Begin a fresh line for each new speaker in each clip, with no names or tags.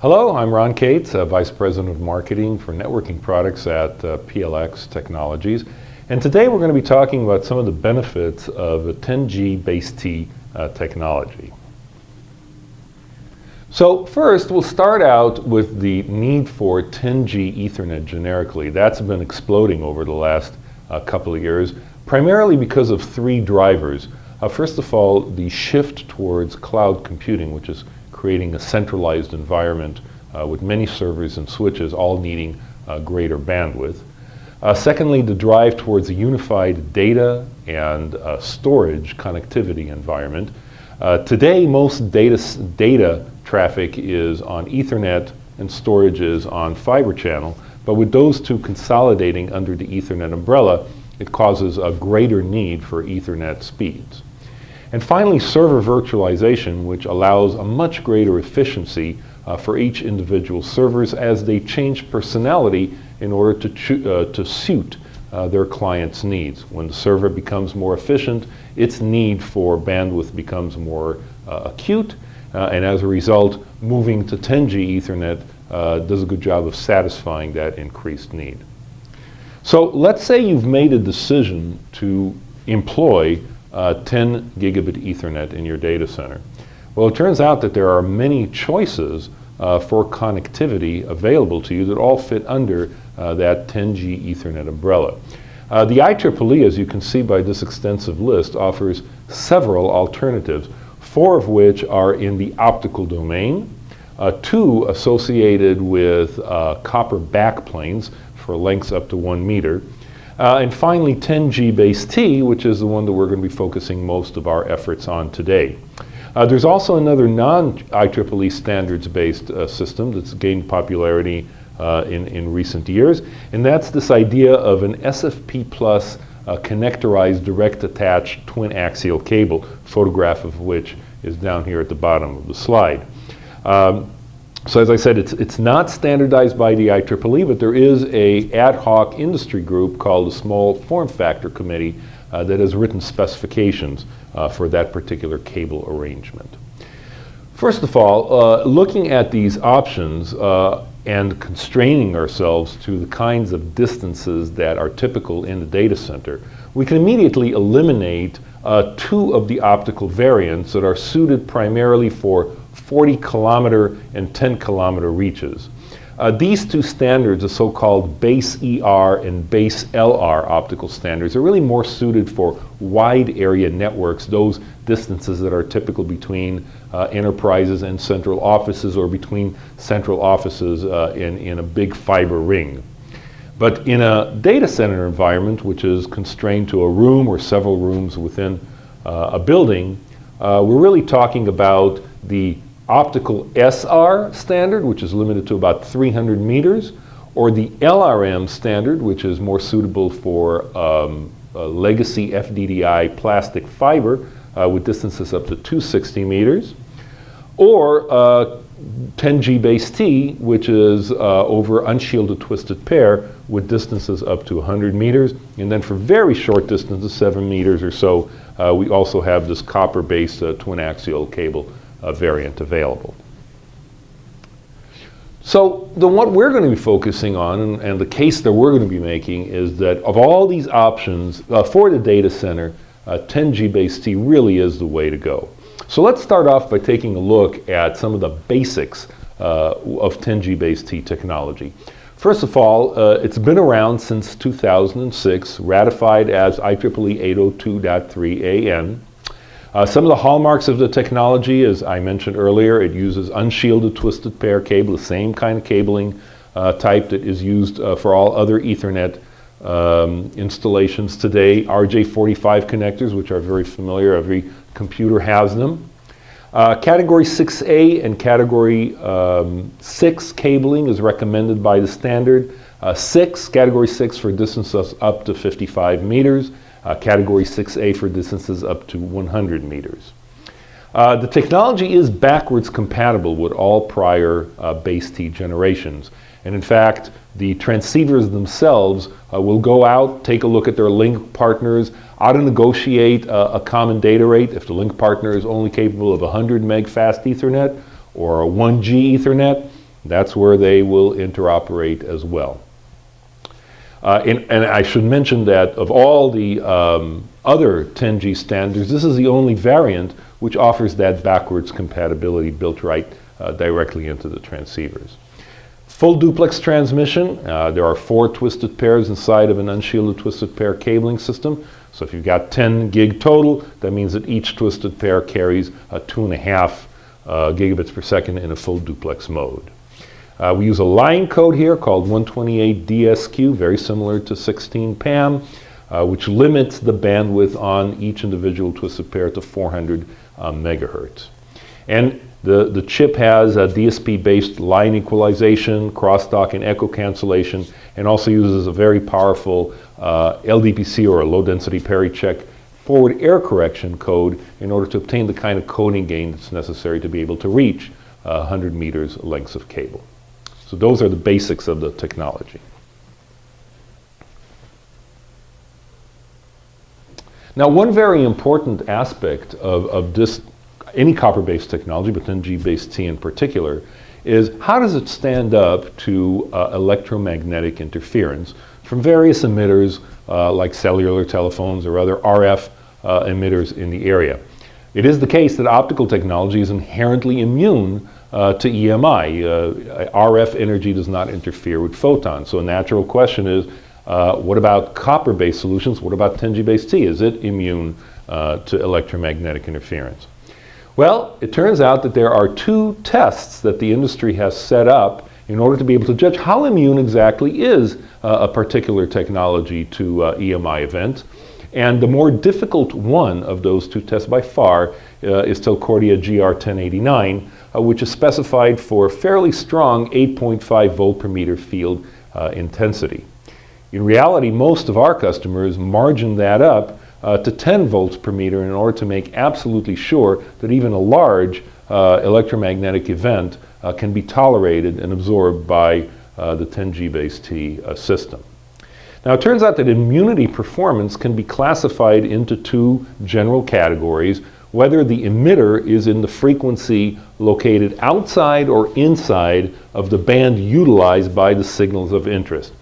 Hello, I'm Ron Cates, Vice President of Marketing for Networking Products at PLX Technologies. And today we're going to be talking about some of the benefits of a 10GBase-T technology. So first, we'll start out with the need for 10G Ethernet generically. That's been exploding over the last couple of years, primarily because of three drivers. First of all, the shift towards cloud computing, which is creating a centralized environment with many servers and switches all needing greater bandwidth. Secondly, the drive towards a unified data and storage connectivity environment. Today, most data traffic is on Ethernet and storage is on fiber channel, but with those two consolidating under the Ethernet umbrella, it causes a greater need for Ethernet speeds. And finally, server virtualization, which allows a much greater efficiency for each individual servers as they change personality in order to suit their client's needs. When the server becomes more efficient, its need for bandwidth becomes more acute, and as a result, moving to 10G Ethernet does a good job of satisfying that increased need. So let's say you've made a decision to employ 10 gigabit Ethernet in your data center. Well, it turns out that there are many choices for connectivity available to you that all fit under that 10G Ethernet umbrella. The IEEE, as you can see by this extensive list, offers several alternatives, 4 of which are in the optical domain, 2 associated with copper backplanes for lengths up to 1 meter, and finally 10GBase-T, which is the one that we're going to be focusing most of our efforts on today. There's also another non-IEEE standards-based system that's gained popularity in recent years, and that's this idea of an SFP plus connectorized direct attached twin axial cable, photograph of which is down here at the bottom of the slide. So as I said, it's not standardized by the IEEE, but there is an ad hoc industry group called the Small Form Factor Committee that has written specifications for that particular cable arrangement. First of all, looking at these options and constraining ourselves to the kinds of distances that are typical in the data center, we can immediately eliminate 2 of the optical variants that are suited primarily for 40 kilometer and 10 kilometer reaches. These 2 standards, the so-called base-ER and base-LR optical standards, are really more suited for wide area networks, those distances that are typical between enterprises and central offices or between central offices in a big fiber ring. But in a data center environment, which is constrained to a room or several rooms within a building, we're really talking about the optical SR standard, which is limited to about 300 meters, or the LRM standard, which is more suitable for legacy FDDI plastic fiber with distances up to 260 meters, or 10GBase-T, which is over unshielded twisted pair with distances up to 100 meters. And then for very short distances, 7 meters or so, we also have this copper-based twin axial cable variant available. So what we're going to be focusing on, and the case that we're going to be making, is that of all these options for the data center, 10GBase-T really is the way to go. So let's start off by taking a look at some of the basics of 10GBase-T technology. First of all, it's been around since 2006, ratified as IEEE 802.3 AN. Some of the hallmarks of the technology, as I mentioned earlier, it uses unshielded twisted pair cable, the same kind of cabling type that is used for all other Ethernet installations today. RJ45 connectors, which are very familiar, every computer has them. Category 6A and Category 6 cabling is recommended by the standard. Category 6 for distances up to 55 meters. Category 6A for distances up to 100 meters. The technology is backwards compatible with all prior base-T generations. And in fact, the transceivers themselves will go out, take a look at their link partners, auto-negotiate a common data rate if the link partner is only capable of 100 meg fast Ethernet or a 1G Ethernet. That's where they will interoperate as well. And I should mention that of all the other 10G standards, this is the only variant which offers that backwards compatibility built right directly into the transceivers. Full duplex transmission. There are 4 twisted pairs inside of an unshielded twisted pair cabling system. So if you've got 10 gig total, that means that each twisted pair carries 2.5 gigabits per second in a full duplex mode. We use a line code here called 128DSQ, very similar to 16 PAM, which limits the bandwidth on each individual twisted pair to 400 megahertz. And the chip has a DSP-based line equalization, crosstalk, and echo cancellation, and also uses a very powerful LDPC, or a low-density peri-check, forward error correction code in order to obtain the kind of coding gain that's necessary to be able to reach 100 meters lengths of cable. So those are the basics of the technology. Now, one very important aspect of this, any copper-based technology, but 10GBase-T in particular, is how does it stand up to electromagnetic interference from various emitters like cellular telephones or other RF emitters in the area. It is the case that optical technology is inherently immune to EMI. RF energy does not interfere with photons. So a natural question is, what about copper-based solutions? What about 10GBase-T? Is it immune to electromagnetic interference? Well, it turns out that there are 2 tests that the industry has set up in order to be able to judge how immune exactly is a particular technology to EMI events. And the more difficult one of those 2 tests by far is Telcordia GR1089, which is specified for fairly strong 8.5 volt per meter field intensity. In reality, most of our customers margin that up to 10 volts per meter in order to make absolutely sure that even a large electromagnetic event can be tolerated and absorbed by the 10GBase-T system. Now, it turns out that immunity performance can be classified into 2 general categories, whether the emitter is in the frequency located outside or inside of the band utilized by the signals of interest.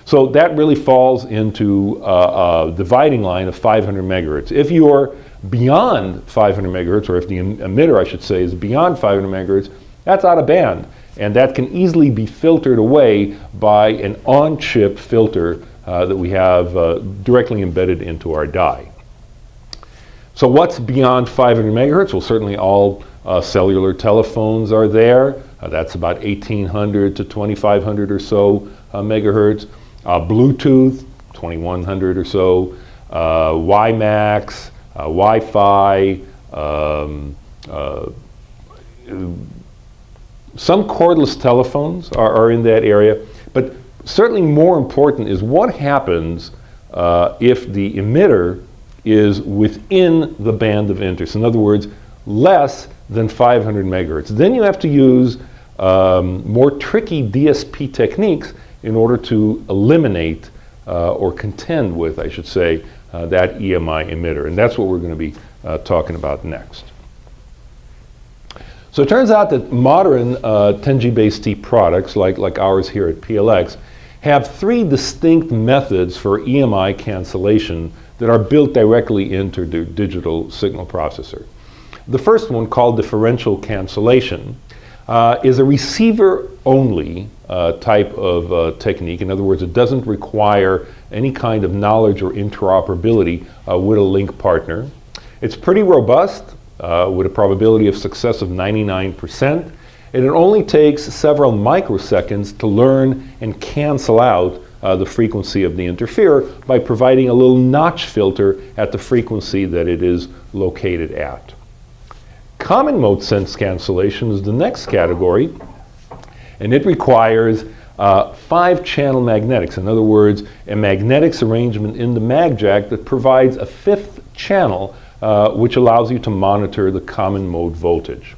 So that really falls into a dividing line of 500 megahertz. If you're beyond 500 megahertz, or if the emitter, I should say, is beyond 500 megahertz, that's out of band. And that can easily be filtered away by an on-chip filter that we have directly embedded into our die. So what's beyond 500 megahertz? Well, certainly all cellular telephones are there. That's about 1800 to 2500 or so megahertz. Bluetooth, 2100 or so. WiMAX, Wi-Fi, some cordless telephones are in that area. But certainly more important is what happens if the emitter is within the band of interest. In other words, less than 500 megahertz. Then you have to use more tricky DSP techniques in order to eliminate or contend with, I should say, that EMI emitter. And that's what we're going to be talking about next. So it turns out that modern 10GBase-T products, like ours here at PLX, have 3 distinct methods for EMI cancellation that are built directly into the digital signal processor. The first one, called differential cancellation, is a receiver-only type of technique. In other words, it doesn't require any kind of knowledge or interoperability with a link partner. It's pretty robust, with a probability of success of 99%, and it only takes several microseconds to learn and cancel out the frequency of the interferer by providing a little notch filter at the frequency that it is located at. Common mode sense cancellation is the next category, and it requires 5-channel magnetics. In other words, a magnetics arrangement in the mag jack that provides a 5th channel which allows you to monitor the common mode voltage.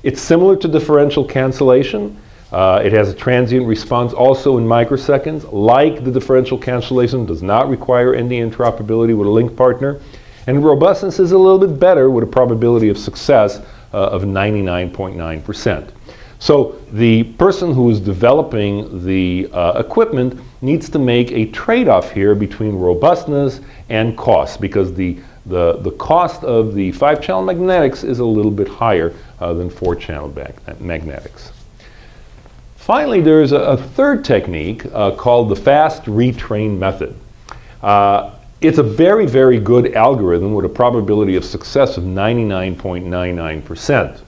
It's similar to differential cancellation. It has a transient response also in microseconds. Like the differential cancellation, does not require any interoperability with a link partner. And robustness is a little bit better with a probability of success of 99.9%. So the person who is developing the equipment needs to make a trade-off here between robustness and cost, because the cost of the 5-channel magnetics is a little bit higher than 4-channel magnetics. Finally, there's a third technique called the fast retrain method. It's a very, very good algorithm with a probability of success of 99.99%.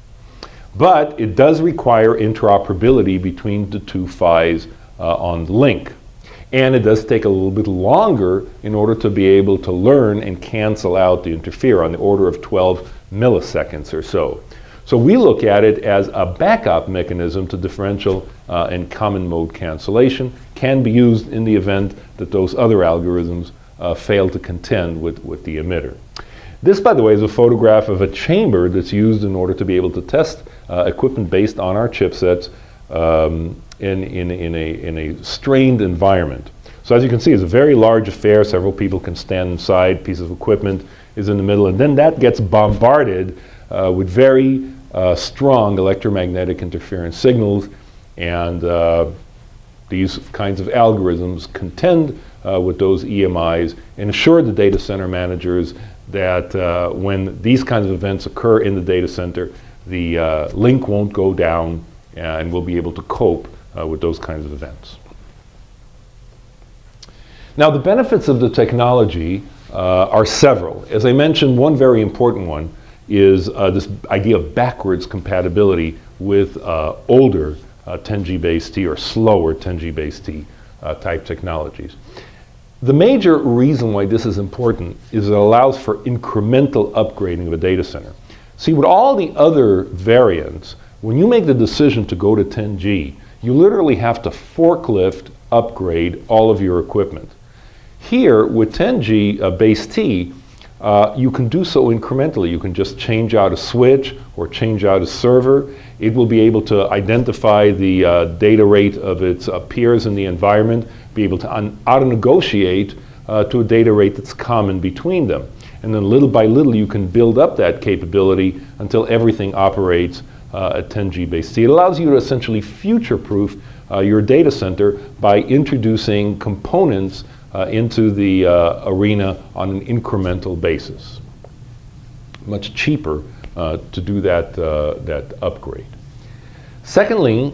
But it does require interoperability between the two PHYs on the link. And it does take a little bit longer in order to be able to learn and cancel out the interfere, on the order of 12 milliseconds or so. So we look at it as a backup mechanism to differential and common mode cancellation. Can be used in the event that those other algorithms fail to contend with the emitter. This, by the way, is a photograph of a chamber that's used in order to be able to test equipment based on our chipsets in a strained environment. So as you can see, it's a very large affair. Several people can stand inside. Piece of equipment is in the middle, and then that gets bombarded with very strong electromagnetic interference signals, and these kinds of algorithms contend with those EMIs and assure the data center managers that when these kinds of events occur in the data center, the link won't go down and we'll be able to cope with those kinds of events. Now, the benefits of the technology are several. As I mentioned, one very important one is this idea of backwards compatibility with older 10GBase-T or slower 10GBase-T type technologies. The major reason why this is important is it allows for incremental upgrading of a data center. See, with all the other variants, when you make the decision to go to 10G, you literally have to forklift upgrade all of your equipment. Here, with 10GBase-T, you can do so incrementally. You can just change out a switch or change out a server. It will be able to identify the data rate of its peers in the environment, be able to auto-negotiate to a data rate that's common between them. And then little by little you can build up that capability until everything operates at 10GBase-T. It allows you to essentially future-proof your data center by introducing components into the arena on an incremental basis. Much cheaper to do that upgrade. Secondly,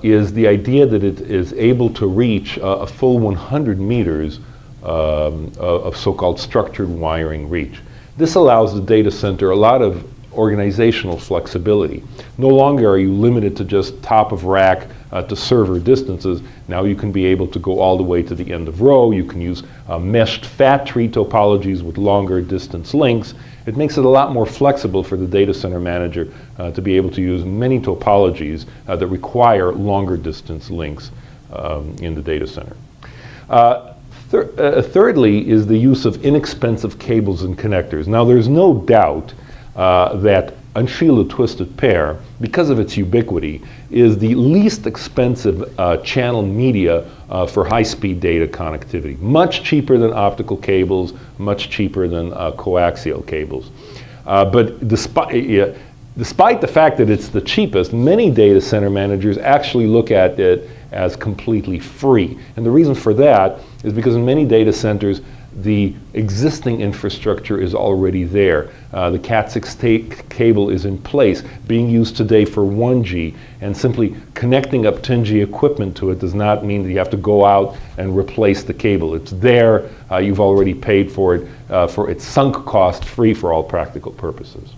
is the idea that it is able to reach a full 100 meters of so-called structured wiring reach. This allows the data center a lot of organizational flexibility. No longer are you limited to just top of rack to server distances. Now you can be able to go all the way to the end of row. You can use meshed fat tree topologies with longer distance links. It makes it a lot more flexible for the data center manager to be able to use many topologies that require longer distance links in the data center. Thirdly is the use of inexpensive cables and connectors. Now there's no doubt that unshielded twisted pair, because of its ubiquity, is the least expensive channel media for high-speed data connectivity. Much cheaper than optical cables, much cheaper than coaxial cables. But despite the fact that it's the cheapest, many data center managers actually look at it as completely free. And the reason for that is because in many data centers, the existing infrastructure is already there. The Cat6 cable is in place, being used today for 1G, and simply connecting up 10G equipment to it does not mean that you have to go out and replace the cable. It's there, you've already paid for it, for its sunk cost, free for all practical purposes.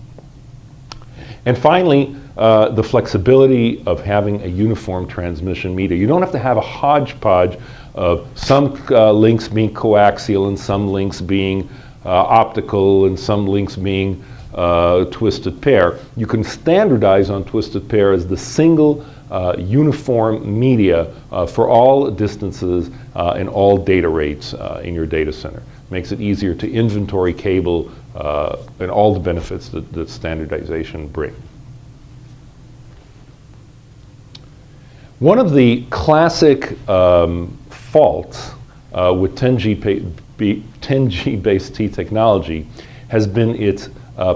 And finally, the flexibility of having a uniform transmission media. You don't have to have a hodgepodge of some links being coaxial and some links being optical and some links being twisted pair. You can standardize on twisted pair as the single uniform media for all distances and all data rates in your data center. Makes it easier to inventory cable and all the benefits that standardization brings. One of the classic faults with 10GBase-T technology has been its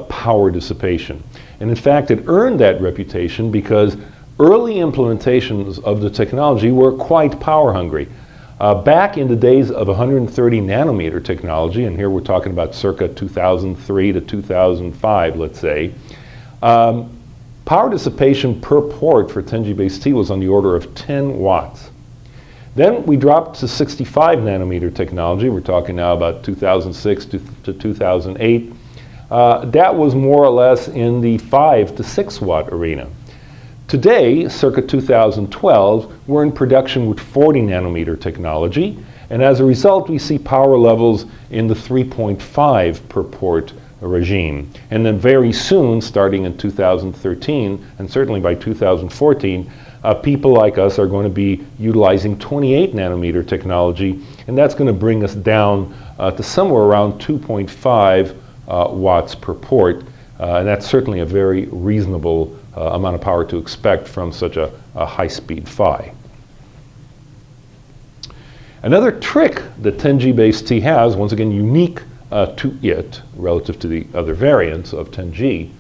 power dissipation. And in fact, it earned that reputation because early implementations of the technology were quite power hungry. Back in the days of 130 nanometer technology, and here we're talking about circa 2003 to 2005, let's say, power dissipation per port for 10GBase-T was on the order of 10 watts. Then we dropped to 65 nanometer technology. We're talking now about 2006 to 2008. That was more or less in the 5 to 6 watt arena. Today, circa 2012, we're in production with 40 nanometer technology, and as a result we see power levels in the 3.5 per port regime. And then very soon, starting in 2013, and certainly by 2014, people like us are going to be utilizing 28 nanometer technology, and that's going to bring us down to somewhere around 2.5 watts per port, and that's certainly a very reasonable amount of power to expect from such a high-speed PHY. Another trick that 10GBase-T has, once again unique to it relative to the other variants of 10G,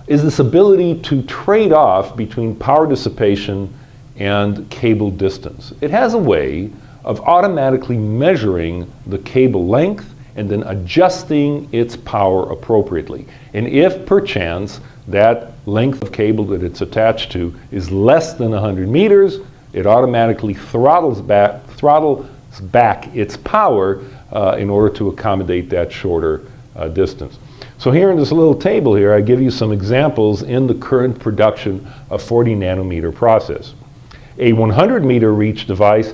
is this ability to trade off between power dissipation and cable distance. It has a way of automatically measuring the cable length and then adjusting its power appropriately. And if perchance that length of cable that it's attached to is less than 100 meters, it automatically throttles back its power in order to accommodate that shorter distance. So here in this little table here, I give you some examples in the current production of 40 nanometer process. A 100 meter reach device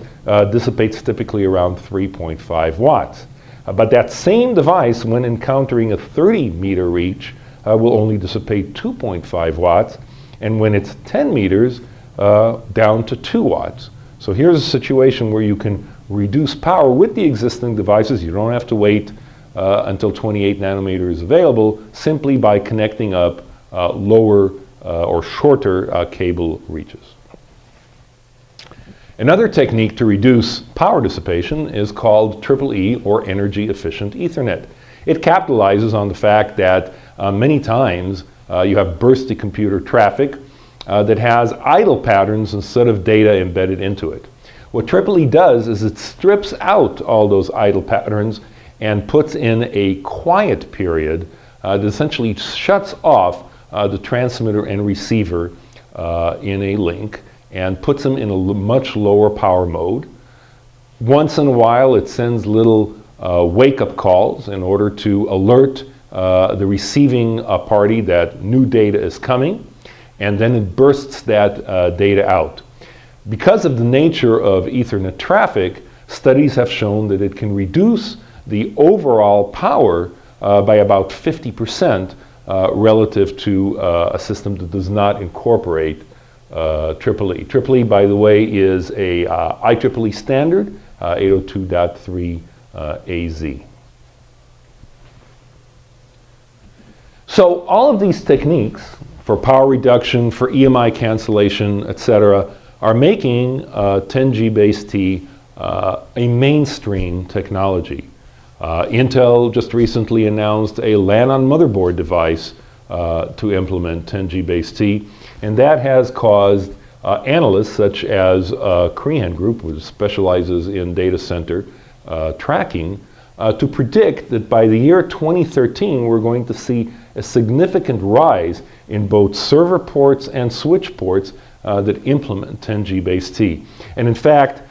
dissipates typically around 3.5 watts. But that same device, when encountering a 30 meter reach, will only dissipate 2.5 watts, and when it's 10 meters, down to 2 watts. So here's a situation where you can reduce power with the existing devices. You don't have to wait until 28 nanometer is available, simply by connecting up lower or shorter cable reaches. Another technique to reduce power dissipation is called EE, or Energy Efficient Ethernet. It capitalizes on the fact that many times you have bursty computer traffic that has idle patterns instead of data embedded into it. What EE does is it strips out all those idle patterns and puts in a quiet period that essentially shuts off the transmitter and receiver in a link and puts them in a much lower power mode. Once in a while it sends little wake-up calls in order to alert the receiving party that new data is coming, and then it bursts that data out. Because of the nature of Ethernet traffic, studies have shown that it can reduce the overall power by about 50% relative to a system that does not incorporate EE. EE, by the way, is a IEEE standard, 802.3 AZ. So all of these techniques for power reduction, for EMI cancellation, etc., are making 10GBase-T a mainstream technology. Intel just recently announced a LAN on motherboard device to implement 10GBase-T, and that has caused analysts such as Crehan Group, which specializes in data center tracking, to predict that by the year 2013 we're going to see a significant rise in both server ports and switch ports that implement 10GBase-T. And in fact,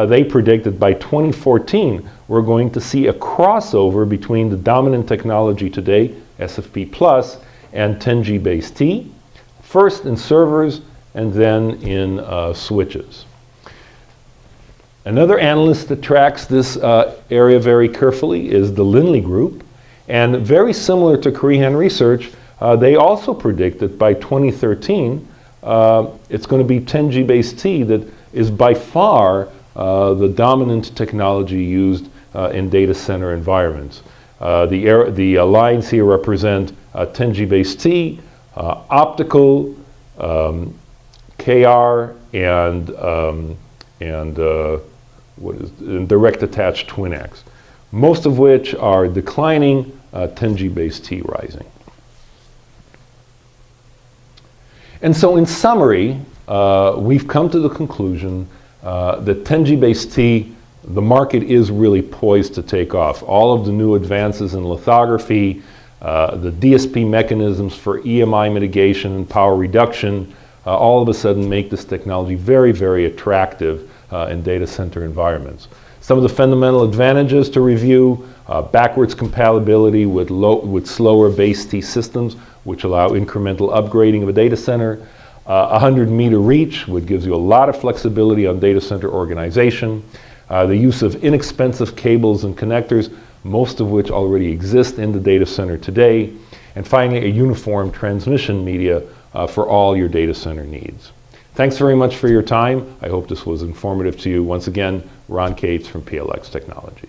they predict that by 2014 we're going to see a crossover between the dominant technology today, SFP+, and 10GBase-T, first in servers and then in switches. Another analyst that tracks this area very carefully is the Linley Group, and very similar to Crehan Research, they also predict that by 2013 it's going to be 10GBase-T that is by far the dominant technology used in data center environments. The lines here represent 10GBase-T, optical, KR, and direct attached twin-ax, most of which are declining, 10GBase-T rising. And so in summary, we've come to the conclusion that 10GBase-T, the market is really poised to take off. All of the new advances in lithography, the DSP mechanisms for EMI mitigation and power reduction, all of a sudden make this technology very, very attractive in data center environments. Some of the fundamental advantages to review: backwards compatibility with slower base-T systems, which allow incremental upgrading of a data center, 100-meter reach, which gives you a lot of flexibility on data center organization, the use of inexpensive cables and connectors, most of which already exist in the data center today, and finally a uniform transmission media for all your data center needs. Thanks very much for your time. I hope this was informative to you. Once again, Ron Cates from PLX Technology.